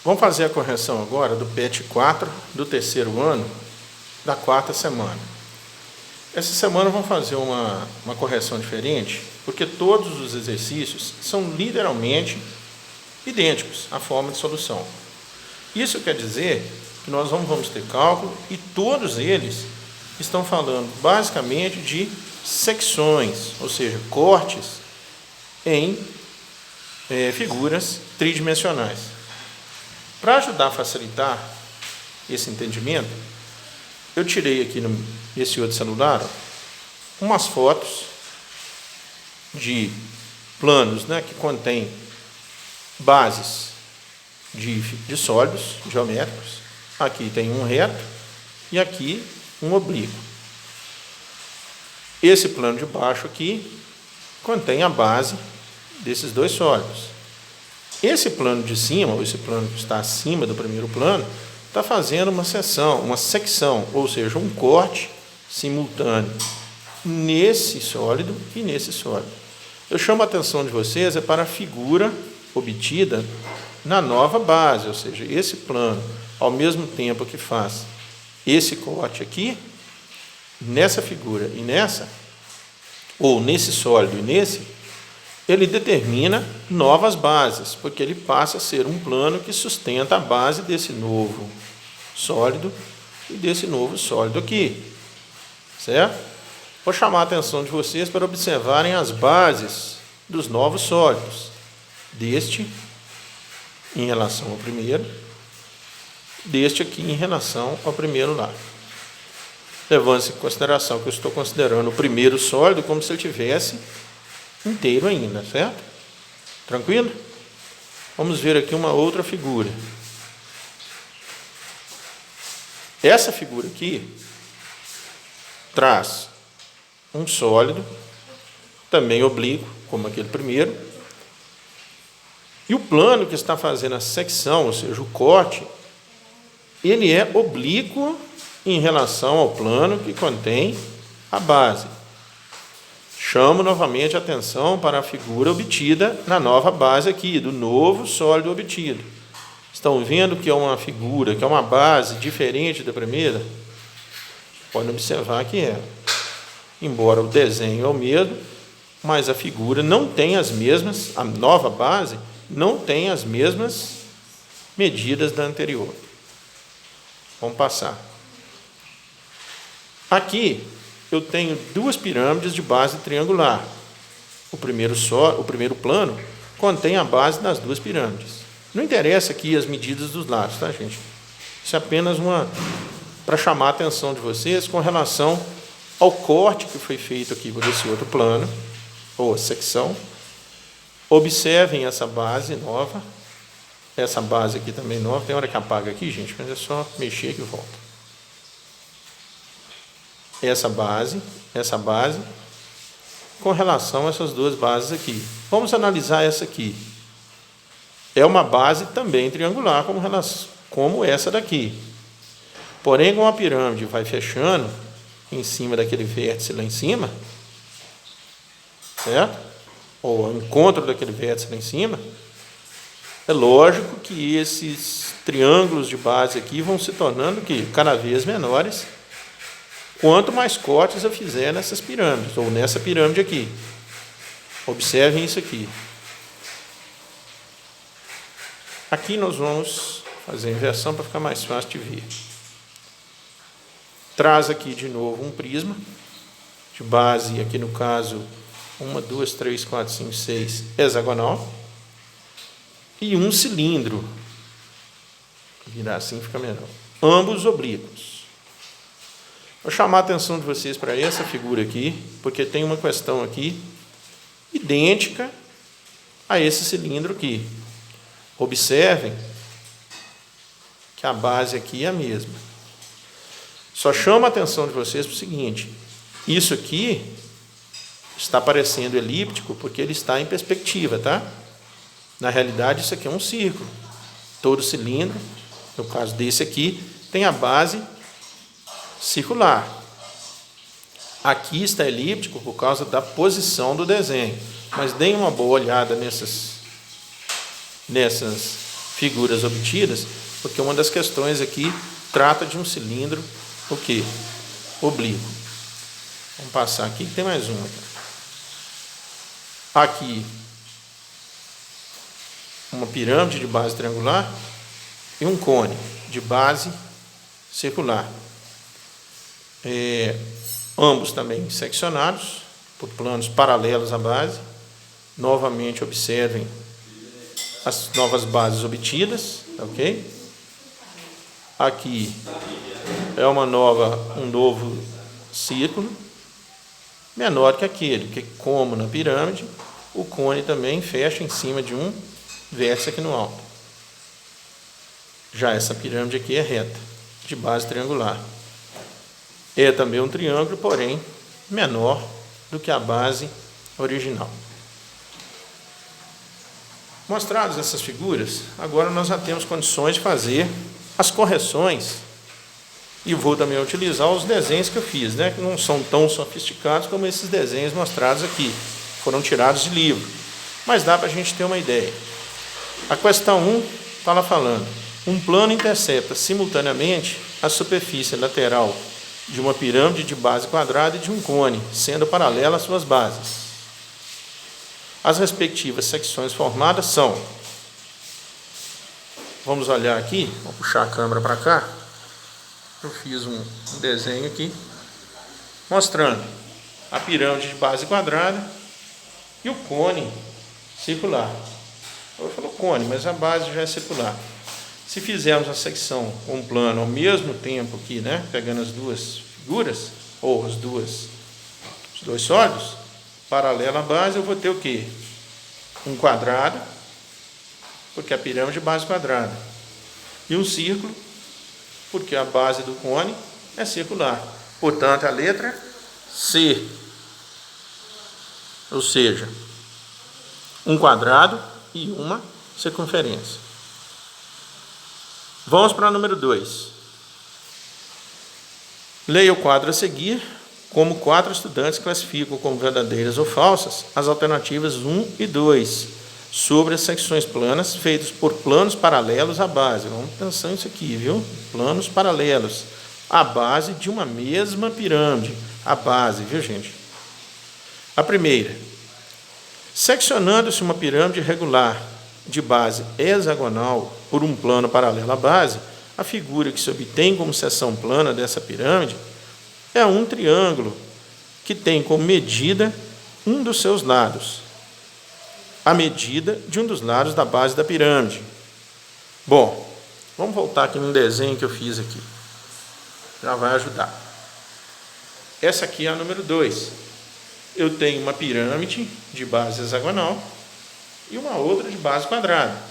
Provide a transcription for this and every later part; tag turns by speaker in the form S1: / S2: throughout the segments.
S1: Vamos fazer a correção agora do PET 4 do terceiro ano, da quarta semana. Essa semana vamos fazer uma correção diferente, porque todos os exercícios são literalmente idênticos à forma de solução. Isso quer dizer que nós não vamos ter cálculo e todos eles estão falando basicamente de secções, ou seja, cortes em figuras tridimensionais. Para ajudar a facilitar esse entendimento, eu tirei aqui nesse outro celular umas fotos de planos, que contém bases de sólidos geométricos. Aqui tem um reto e aqui um oblíquo. Esse plano de baixo aqui contém a base desses dois sólidos. Esse plano de cima, ou esse plano que está acima do primeiro plano, está fazendo uma secção, ou seja, um corte simultâneo nesse sólido e nesse sólido. Eu chamo a atenção de vocês para a figura obtida na nova base, ou seja, esse plano, ao mesmo tempo que faz esse corte aqui, nessa figura e nessa, ou nesse sólido e nesse, ele determina novas bases, porque ele passa a ser um plano que sustenta a base desse novo sólido e desse novo sólido aqui, certo? Vou chamar a atenção de vocês para observarem as bases dos novos sólidos, deste em relação ao primeiro, deste aqui em relação ao primeiro lá. Levando-se em consideração que eu estou considerando o primeiro sólido como se ele tivesse inteiro ainda, certo? Tranquilo? Vamos ver aqui uma outra figura. Essa figura aqui traz um sólido, também oblíquo, como aquele primeiro, e o plano que está fazendo a secção, ou seja, o corte, ele é oblíquo em relação ao plano que contém a base. Chamo novamente a atenção para a figura obtida na nova base aqui, do novo sólido obtido. Estão vendo que é uma figura, que é uma base diferente da primeira? Podem observar que é. Embora o desenho é o mesmo, mas a figura não tem as mesmas, a nova base não tem as mesmas medidas da anterior. Vamos passar. Aqui eu tenho duas pirâmides de base triangular. O primeiro plano contém a base das duas pirâmides. Não interessa aqui as medidas dos lados, tá, gente? Isso é apenas para chamar a atenção de vocês com relação ao corte que foi feito aqui por esse outro plano, ou a secção. Observem essa base nova. Essa base aqui também nova. Tem hora que apaga aqui, gente, mas é só mexer que volta. Essa base, com relação a essas duas bases aqui. Vamos analisar essa aqui. É uma base também triangular, como essa daqui. Porém, como a pirâmide vai fechando em cima daquele vértice lá em cima, certo? Ou ao encontro daquele vértice lá em cima, é lógico que esses triângulos de base aqui vão se tornando cada vez menores, quanto mais cortes eu fizer nessas pirâmides, ou nessa pirâmide aqui. Observem isso aqui. Aqui nós vamos fazer a inversão para ficar mais fácil de ver. Traz aqui de novo um prisma, de base, aqui no caso, 1, 2, 3, 4, 5, 6, hexagonal, e um cilindro. Virar assim fica melhor. Ambos oblíquos. Vou chamar a atenção de vocês para essa figura aqui, porque tem uma questão aqui idêntica a esse cilindro aqui. Observem que a base aqui é a mesma. Só chamo a atenção de vocês para o seguinte: isso aqui está parecendo elíptico porque ele está em perspectiva, tá? Na realidade, isso aqui é um círculo. Todo cilindro, no caso desse aqui, tem a base circular. Aqui está elíptico por causa da posição do desenho. Mas deem uma boa olhada nessas figuras obtidas, porque uma das questões aqui trata de um cilindro, o quê? Oblíquo. Vamos passar aqui, que tem mais uma. Aqui, uma pirâmide de base triangular e um cone de base circular. Ambos também seccionados por planos paralelos à base. Novamente observem as novas bases obtidas, ok? Aqui é um novo círculo, menor que aquele, que como na pirâmide, o cone também fecha em cima de um vértice aqui no alto. Já essa pirâmide aqui é reta, de base triangular. É também um triângulo, porém menor do que a base original. Mostradas essas figuras, agora nós já temos condições de fazer as correções e vou também utilizar os desenhos que eu fiz, né, que não são tão sofisticados como esses desenhos mostrados aqui, foram tirados de livro, mas dá para a gente ter uma ideia. A questão 1 está lá falando: um plano intercepta simultaneamente a superfície lateral de uma pirâmide de base quadrada e de um cone, sendo paralela às suas bases. As respectivas secções formadas são, vamos olhar aqui, vou puxar a câmera para cá, eu fiz um desenho aqui, mostrando a pirâmide de base quadrada e o cone circular. Eu falo cone, mas a base já é circular. Se fizermos a secção com um plano ao mesmo tempo aqui, né, pegando as duas figuras, ou os dois sólidos, paralelo à base, eu vou ter o quê? Um quadrado, porque a pirâmide é base quadrada, e um círculo, porque a base do cone é circular. Portanto, a letra C, ou seja, um quadrado e uma circunferência. Vamos para o número 2. Leia o quadro a seguir. Como 4 estudantes classificam como verdadeiras ou falsas as alternativas 1 e 2 sobre as secções planas feitas por planos paralelos à base. Vamos pensar nisso aqui, viu? Planos paralelos à base de uma mesma pirâmide. A base, viu, gente? A primeira: seccionando-se uma pirâmide regular de base hexagonal por um plano paralelo à base, a figura que se obtém como seção plana dessa pirâmide é um triângulo que tem como medida um dos seus lados, a medida de um dos lados da base da pirâmide. Bom, vamos voltar aqui no desenho que eu fiz aqui. Já vai ajudar. Essa aqui é a número 2. Eu tenho uma pirâmide de base hexagonal e uma outra de base quadrada.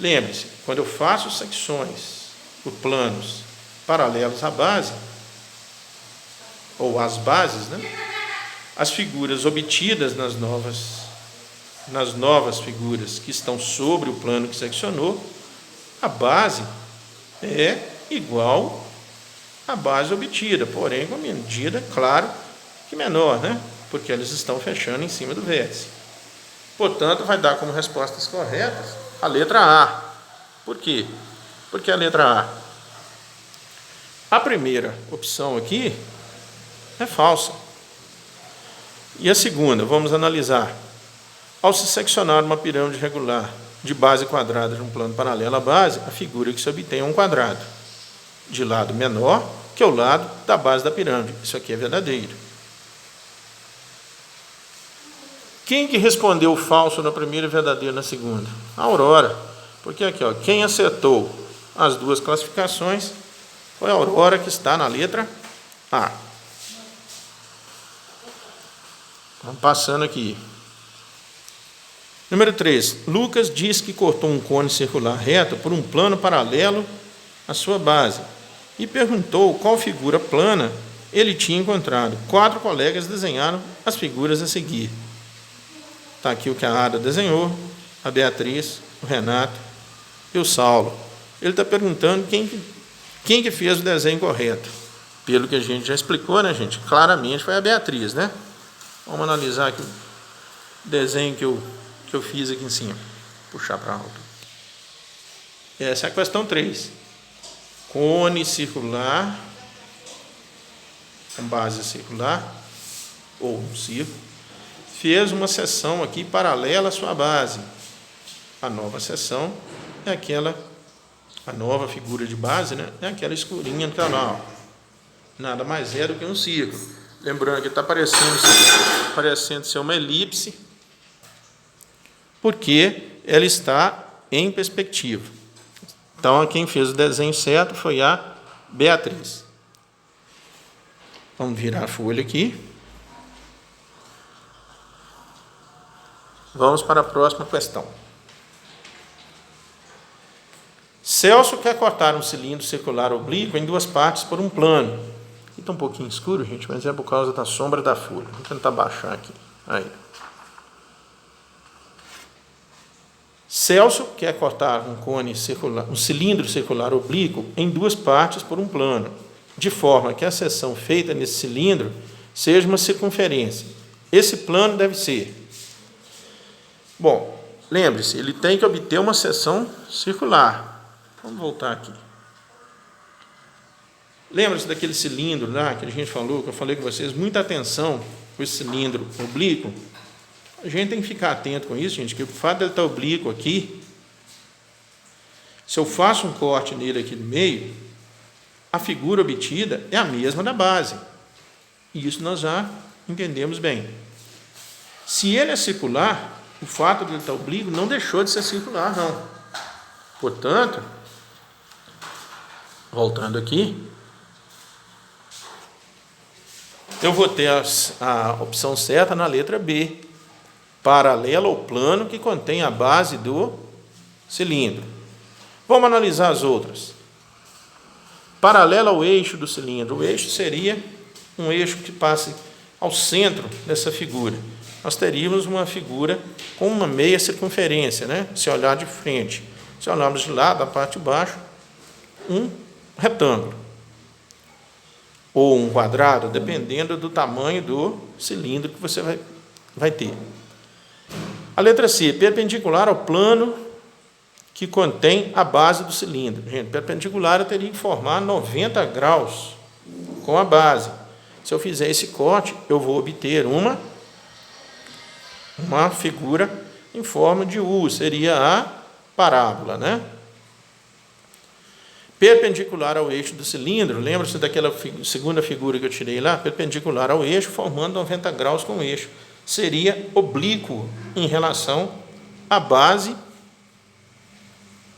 S1: Lembre-se, quando eu faço secções por planos paralelos à base, ou as bases, né? As figuras obtidas nas novas figuras que estão sobre o plano que seccionou, a base é igual à base obtida, porém com medida, claro, que menor, né? Porque eles estão fechando em cima do vértice. Portanto, vai dar como respostas corretas a letra A. Por quê? Porque a letra A primeira opção aqui é falsa. E a segunda, vamos analisar. Ao se seccionar uma pirâmide regular de base quadrada de um plano paralelo à base, a figura que se obtém é um quadrado, de lado menor que o lado da base da pirâmide. Isso aqui é verdadeiro. Quem que respondeu falso na primeira e verdadeiro na segunda? A Aurora. Porque aqui, ó, quem acertou as duas classificações foi a Aurora, que está na letra A. Vamos passando aqui. Número 3. Lucas diz que cortou um cone circular reto por um plano paralelo à sua base e perguntou qual figura plana ele tinha encontrado. 4 colegas desenharam as figuras a seguir. Está aqui o que a Ada desenhou, a Beatriz, o Renato e o Saulo. Ele está perguntando quem que fez o desenho correto. Pelo que a gente já explicou, né, gente? Claramente foi a Beatriz, né? Vamos analisar aqui o desenho que eu fiz aqui em cima. Puxar para alto. Essa é a questão 3. Cone circular, com base circular, ou um círculo, fez uma seção aqui paralela à sua base. A nova seção é a nova figura de base, né? É aquela escurinha no canal. Nada mais é do que um círculo. Lembrando que está parecendo ser uma elipse, porque ela está em perspectiva. Então, quem fez o desenho certo foi a Beatriz. Vamos virar a folha aqui. Vamos para a próxima questão. Celso quer cortar um cilindro circular oblíquo em 2 partes por um plano. Aqui está um pouquinho escuro, gente, mas é por causa da sombra da folha. Vou tentar baixar aqui. Aí. Celso quer cortar um cilindro circular oblíquo em 2 partes por um plano, de forma que a seção feita nesse cilindro seja uma circunferência. Esse plano deve ser... Bom, lembre-se, ele tem que obter uma seção circular. Vamos voltar aqui. Lembra-se daquele cilindro lá que a gente falou, que eu falei com vocês, muita atenção com esse cilindro oblíquo. A gente tem que ficar atento com isso, gente, que o fato de ele estar oblíquo aqui, se eu faço um corte nele aqui no meio, a figura obtida é a mesma da base. E isso nós já entendemos bem. Se ele é circular, o fato de ele estar oblíquo não deixou de ser circular, não. Portanto, voltando aqui, eu vou ter a opção certa na letra B, paralela ao plano que contém a base do cilindro. Vamos analisar as outras. Paralela ao eixo do cilindro. O eixo seria um eixo que passe ao centro dessa figura. Nós teríamos uma figura com uma meia circunferência, né? Se olhar de frente. Se olharmos de lado, da parte de baixo, um retângulo. Ou um quadrado, dependendo do tamanho do cilindro que você vai ter. A letra C, perpendicular ao plano que contém a base do cilindro. Gente, perpendicular eu teria que formar 90 graus com a base. Se eu fizer esse corte, eu vou obter uma figura em forma de U, seria a parábola, né? Perpendicular ao eixo do cilindro, lembra-se daquela segunda figura que eu tirei lá? Perpendicular ao eixo, formando 90 graus com o eixo. Seria oblíquo em relação à base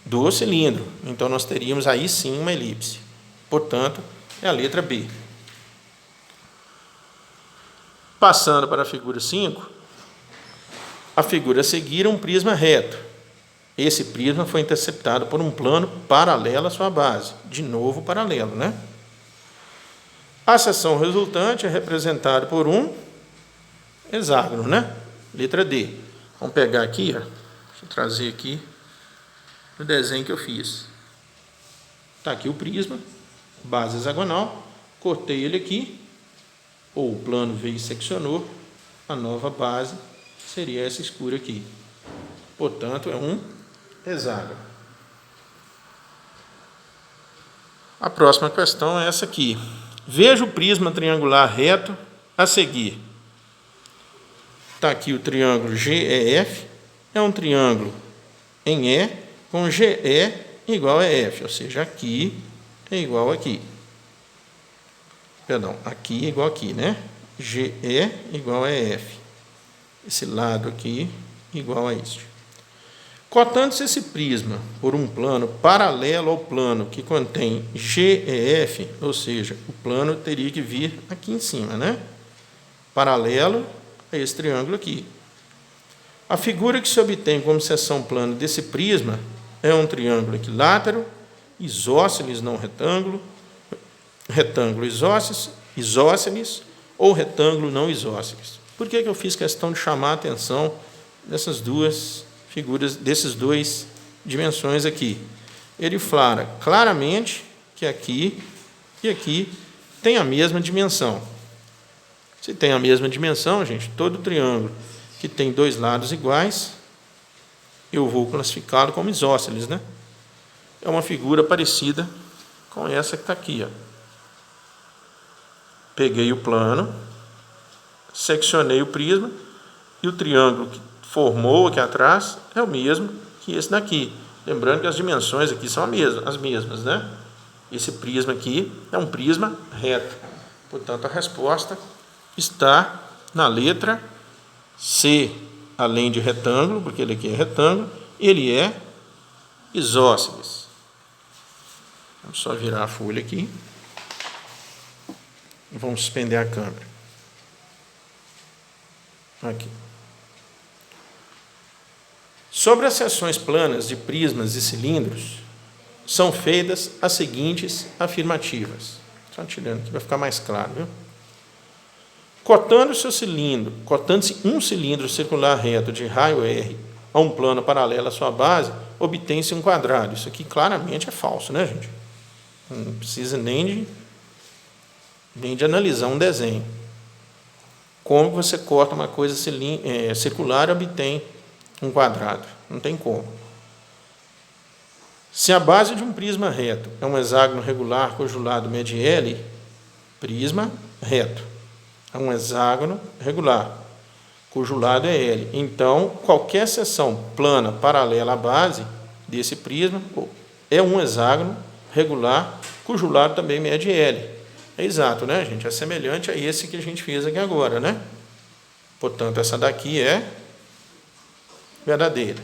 S1: do cilindro. Então, nós teríamos aí sim uma elipse. Portanto, é a letra B. Passando para a figura 5, a figura a seguir é um prisma reto. Esse prisma foi interceptado por um plano paralelo à sua base. De novo, paralelo, né? A seção resultante é representada por um hexágono, né? Letra D. Vamos pegar aqui, ó. Deixa eu trazer aqui o desenho que eu fiz. Está aqui o prisma, base hexagonal. Cortei ele aqui, ou o plano veio e seccionou. A nova base seria essa escura aqui. Portanto, é um hexágono. A próxima questão é essa aqui. Veja o prisma triangular reto a seguir. Está aqui o triângulo GEF, é um triângulo em E, com GE igual a F, ou seja, aqui é igual aqui. Perdão, aqui é igual aqui, né? GE igual a F. Esse lado aqui igual a este. Cortando-se esse prisma por um plano paralelo ao plano que contém GEF, ou seja, o plano teria que vir aqui em cima, né? Paralelo a esse triângulo aqui. A figura que se obtém como seção plana desse prisma é um triângulo equilátero, isósceles não retângulo, retângulo isósceles ou retângulo não isósceles. Por que eu fiz questão de chamar a atenção dessas duas figuras, desses dois dimensões aqui? Ele fala claramente que aqui e aqui tem a mesma dimensão. Se tem a mesma dimensão, gente, todo triângulo que tem 2 lados iguais, eu vou classificá-lo como isósceles, né? é uma figura parecida com essa que está aqui. Ó. Peguei o plano, seccionei o prisma e o triângulo que formou aqui atrás é o mesmo que esse daqui. Lembrando que as dimensões aqui são as mesmas, né? Esse prisma aqui é um prisma reto. Portanto, a resposta está na letra C, além de retângulo, porque ele aqui é retângulo, ele é isósceles. Vamos só virar a folha aqui. E vamos suspender a câmera. Aqui. Sobre as seções planas de prismas e cilindros, são feitas as seguintes afirmativas. Só tirando aqui para ficar mais claro, viu? Cotando-se um cilindro circular reto de raio R a um plano paralelo à sua base, obtém-se um quadrado. Isso aqui claramente é falso, né, gente? Não precisa nem de analisar um desenho. Como você corta uma coisa circular e obtém um quadrado? Não tem como. Se a base de um prisma reto é um hexágono regular cujo lado mede L, prisma reto é um hexágono regular cujo lado é L. Então, qualquer seção plana paralela à base desse prisma é um hexágono regular cujo lado também mede L. É exato, né, gente? É semelhante a esse que a gente fez aqui agora, né? Portanto, essa daqui é verdadeira.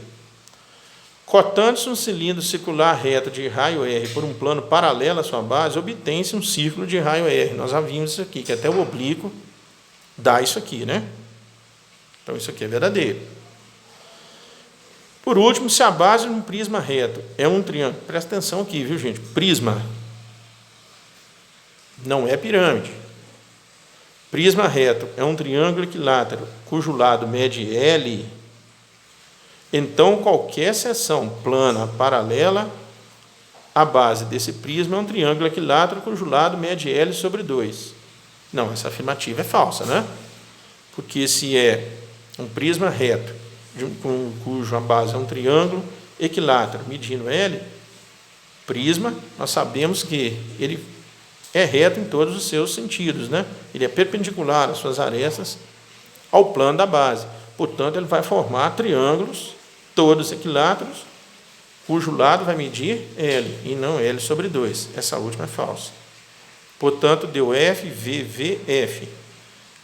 S1: Cotando-se um cilindro circular reto de raio R por um plano paralelo à sua base, obtém-se um círculo de raio R. Nós já vimos isso aqui, que até o oblíquo dá isso aqui, né? Então, isso aqui é verdadeiro. Por último, se a base de um prisma reto é um triângulo... Presta atenção aqui, viu, gente? Prisma não é pirâmide. Prisma reto é um triângulo equilátero cujo lado mede L. Então, qualquer seção plana paralela à base desse prisma é um triângulo equilátero cujo lado mede L sobre 2. Não, essa afirmativa é falsa, né? Porque se é um prisma reto, cuja base é um triângulo equilátero medindo L, prisma, nós sabemos que ele é reto em todos os seus sentidos, né? Ele é perpendicular às suas arestas ao plano da base. Portanto, ele vai formar triângulos todos equiláteros, cujo lado vai medir L, e não L sobre 2. Essa última é falsa. Portanto, deu F, V, V, F.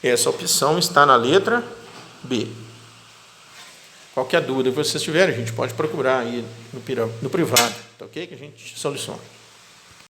S1: Essa opção está na letra B. Qualquer dúvida que vocês tiverem, a gente pode procurar aí no privado, tá ok? Que a gente soluciona.